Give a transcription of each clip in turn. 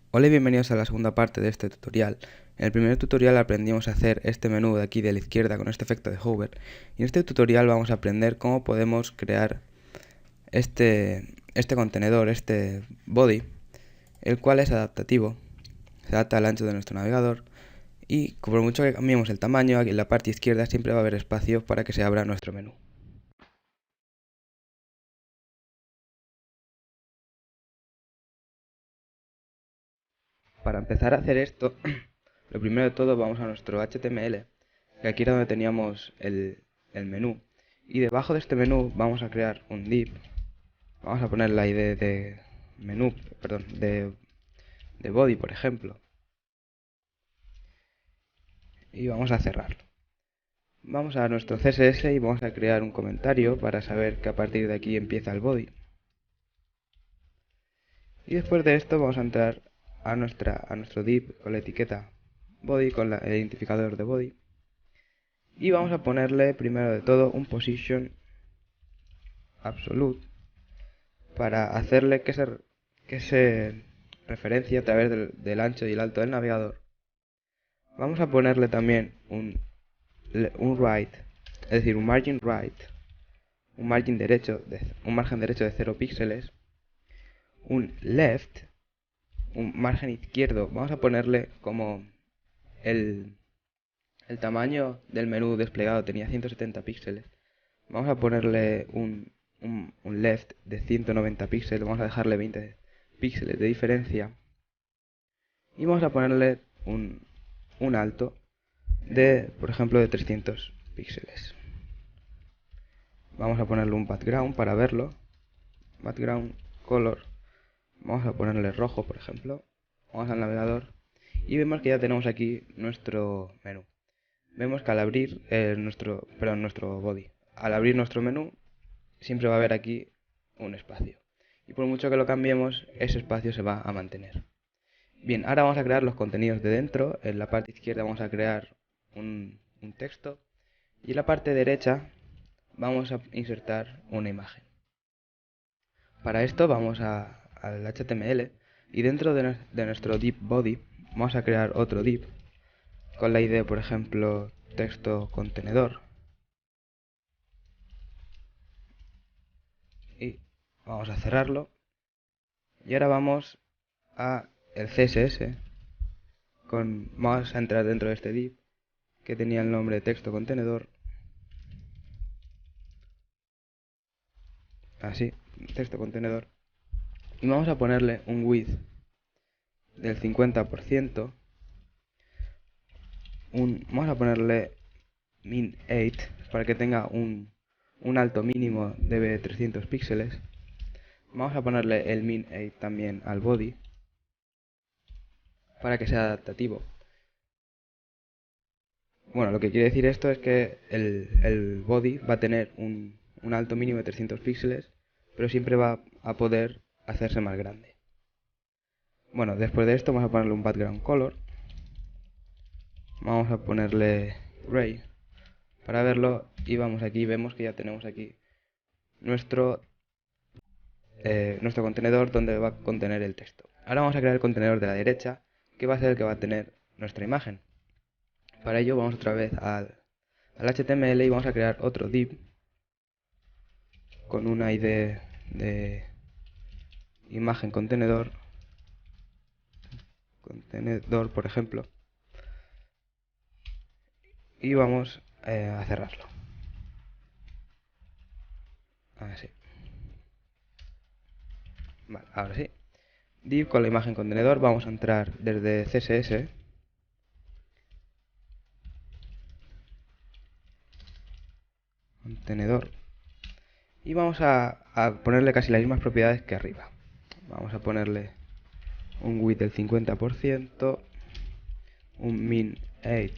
Hola y bienvenidos a la segunda parte de este tutorial. En el primer tutorial aprendimos a hacer este menú de aquí de la izquierda con este efecto de hover. Y en este tutorial vamos a aprender cómo podemos crear este contenedor, este body, el cual es adaptativo, se adapta al ancho de nuestro navegador y por mucho que cambiemos el tamaño, aquí en la parte izquierda siempre va a haber espacio para que se abra nuestro menú. Para empezar a hacer esto, lo primero de todo vamos a nuestro HTML, que aquí era donde teníamos el menú. Y debajo de este menú vamos a crear un div. Vamos a poner la ID de menú, perdón, de body, por ejemplo. Y vamos a cerrarlo. Vamos a nuestro CSS y vamos a crear un comentario para saber que a partir de aquí empieza el body. Y después de esto vamos a entrar a nuestro div con la etiqueta body, con el identificador de body. Y vamos a ponerle primero de todo un position absolute para hacerle que se referencie a través del ancho y el alto del navegador. Vamos a ponerle también un right, es decir, un margin right, un margen derecho de 0 píxeles, un left, un margen izquierdo. Vamos a ponerle como el, el tamaño del menú desplegado tenía 170 píxeles. Vamos a ponerle un left de 190 píxeles, vamos a dejarle 20 píxeles de diferencia. Y vamos a ponerle un alto de, por ejemplo, de 300 píxeles. Vamos a ponerle un background para verlo. Background color. Vamos a ponerle rojo, por ejemplo. Vamos al navegador y vemos que ya tenemos aquí nuestro menú. Vemos que al abrir nuestro body, al abrir nuestro menú, siempre va a haber aquí un espacio. Y por mucho que lo cambiemos, ese espacio se va a mantener. Bien, ahora vamos a crear los contenidos de dentro. En la parte izquierda vamos a crear un texto y en la parte derecha vamos a insertar una imagen. Para esto vamos al HTML y dentro de nuestro div body vamos a crear otro div con la ID, por ejemplo, texto contenedor. Y vamos a cerrarlo. Y ahora vamos a el CSS. Vamos a entrar dentro de este div que tenía el nombre de texto contenedor. Así, texto contenedor. Y vamos a ponerle un width del 50%. Vamos a ponerle min 8 para que tenga un alto mínimo de 300 píxeles. Vamos a ponerle el min 8 también al body para que sea adaptativo. Bueno, lo que quiere decir esto es que el body va a tener un alto mínimo de 300 píxeles, pero siempre va a poder hacerse más grande. Bueno, después de esto vamos a ponerle un background color. Vamos a ponerle gray para verlo y vamos aquí, vemos que ya tenemos aquí nuestro contenedor donde va a contener el texto. Ahora vamos a crear el contenedor de la derecha, que va a ser el que va a tener nuestra imagen. Para ello vamos otra vez al HTML y vamos a crear otro div con una ID de imagen contenedor, por ejemplo, y vamos a cerrarlo. Así. Vale, ahora sí. Div con la imagen contenedor, vamos a entrar desde CSS. Contenedor. Y vamos a ponerle casi las mismas propiedades que arriba. Vamos a ponerle un width del 50%, un min 8,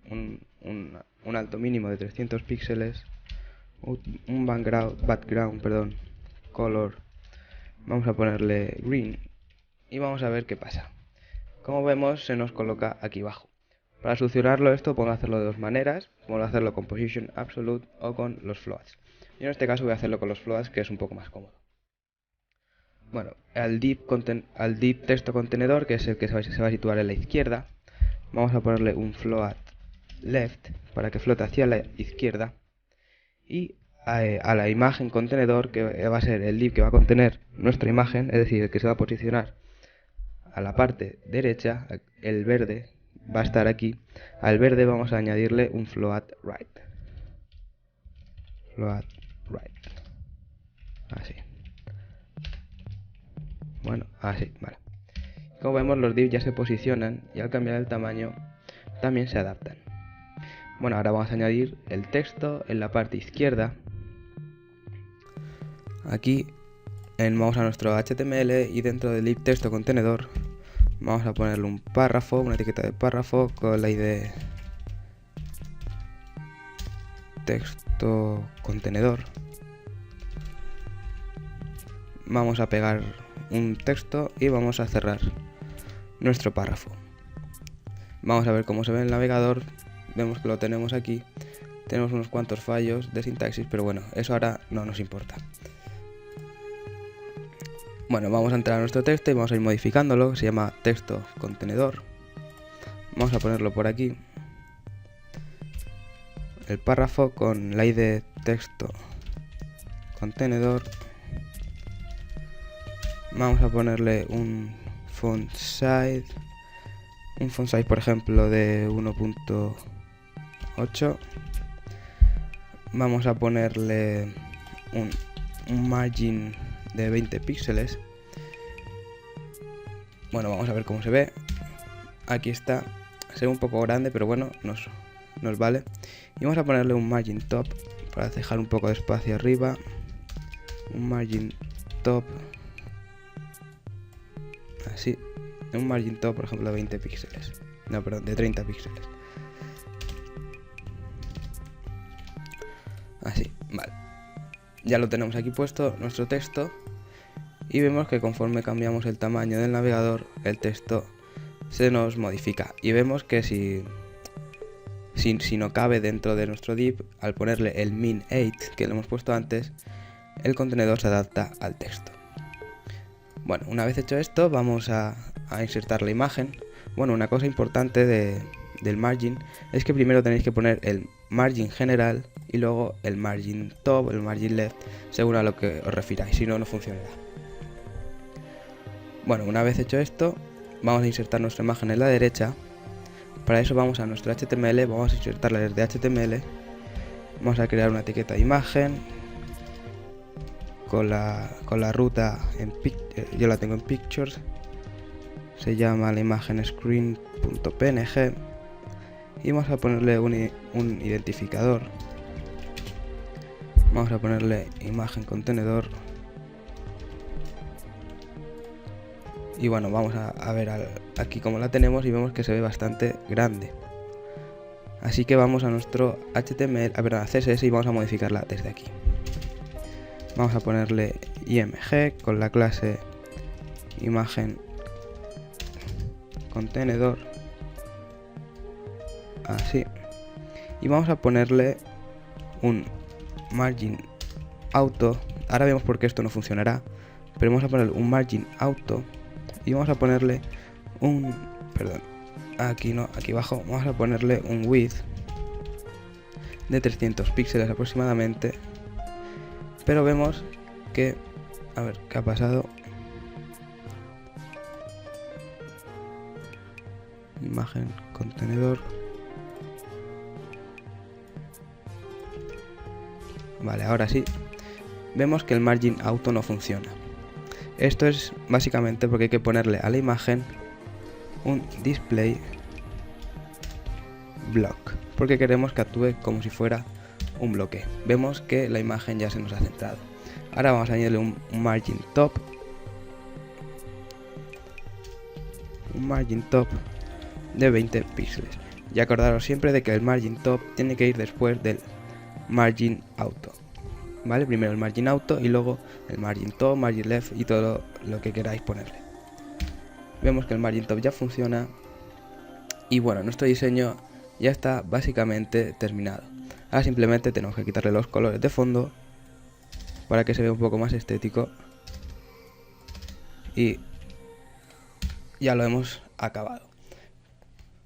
un alto mínimo de 300 píxeles, un background, color. Vamos a ponerle green y vamos a ver qué pasa. Como vemos, se nos coloca aquí abajo. Para solucionarlo esto podemos hacerlo de dos maneras. Podemos hacerlo con position absolute o con los floats. Yo en este caso voy a hacerlo con los floats, que es un poco más cómodo. Bueno, al div texto contenedor, que es el que se va a situar en la izquierda, vamos a ponerle un float left para que flote hacia la izquierda, y a la imagen contenedor, que va a ser el div que va a contener nuestra imagen, es decir, el que se va a posicionar a la parte derecha, el verde va a estar aquí. Al verde vamos a añadirle un float right. Así. Bueno, así, vale. Como vemos, los divs ya se posicionan y al cambiar el tamaño también se adaptan. Bueno, ahora vamos a añadir el texto en la parte izquierda. Aquí vamos a nuestro HTML y dentro del div texto contenedor vamos a ponerle un párrafo, una etiqueta de párrafo con la ID texto contenedor. Vamos a pegar un texto y vamos a cerrar nuestro párrafo. Vamos a ver cómo se ve en el navegador. Vemos que lo tenemos aquí. Tenemos unos cuantos fallos de sintaxis, pero bueno, eso ahora no nos importa. Bueno, vamos a entrar a nuestro texto y vamos a ir modificándolo. Se llama texto contenedor. Vamos a ponerlo por aquí. El párrafo con la ID texto contenedor. Vamos a ponerle un font size. Un font size, por ejemplo, de 1.8. Vamos a ponerle un margin de 20 píxeles. Bueno, vamos a ver cómo se ve. Aquí está. Se ve un poco grande, pero bueno, nos vale. Y vamos a ponerle un margin top para dejar un poco de espacio arriba. Un margin top. Así. Un margin top, por ejemplo, de 20 píxeles. No, perdón, de 30 píxeles. Así, vale. Ya lo tenemos aquí puesto, nuestro texto. Y vemos que conforme cambiamos el tamaño del navegador, el texto se nos modifica. Y vemos que si no cabe dentro de nuestro div, al ponerle el min8 que le hemos puesto antes, el contenedor se adapta al texto. Bueno, una vez hecho esto, vamos a insertar la imagen. Bueno, una cosa importante del margin es que primero tenéis que poner el margin general y luego el margin top, el margin left, según a lo que os refiráis, si no, no funcionará. Bueno, una vez hecho esto, vamos a insertar nuestra imagen en la derecha. Para eso vamos a nuestro HTML, vamos a insertarla desde HTML. Vamos a crear una etiqueta de imagen con la ruta yo la tengo en pictures. Se llama la imagen screen.png y vamos a ponerle un identificador. Vamos a ponerle imagen contenedor. Y bueno, vamos a ver aquí cómo la tenemos y vemos que se ve bastante grande. Así que vamos a nuestro HTML, a CSS y vamos a modificarla desde aquí. Vamos a ponerle img con la clase imagen contenedor. Así. Y vamos a ponerle un margin auto. Ahora vemos por qué esto no funcionará. Pero vamos a ponerle un margin auto. Y vamos a ponerle aquí abajo, vamos a ponerle un width de 300 píxeles aproximadamente. Pero vemos que, a ver, ¿qué ha pasado? Imagen, contenedor. Vale, ahora sí. Vemos que el margin auto no funciona. Esto es básicamente porque hay que ponerle a la imagen un display block, porque queremos que actúe como si fuera un bloque. Vemos que la imagen ya se nos ha centrado. Ahora vamos a añadirle un margin top. Un margin top de 20 píxeles. Y acordaros siempre de que el margin top tiene que ir después del margin auto. ¿Vale? Primero el margin auto y luego el margin top, margin left y todo lo que queráis ponerle. Vemos que el margin top ya funciona. Y bueno, nuestro diseño ya está básicamente terminado. Ahora simplemente tenemos que quitarle los colores de fondo para que se vea un poco más estético. y ya lo hemos acabado.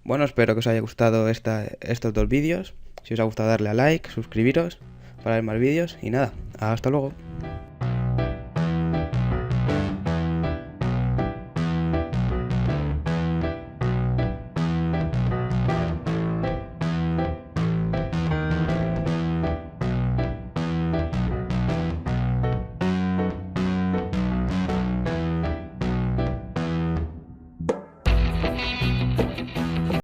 Bueno, espero que os haya gustado estos 2 vídeos. Si os ha gustado, darle a like, suscribiros para ver más vídeos y nada, hasta luego.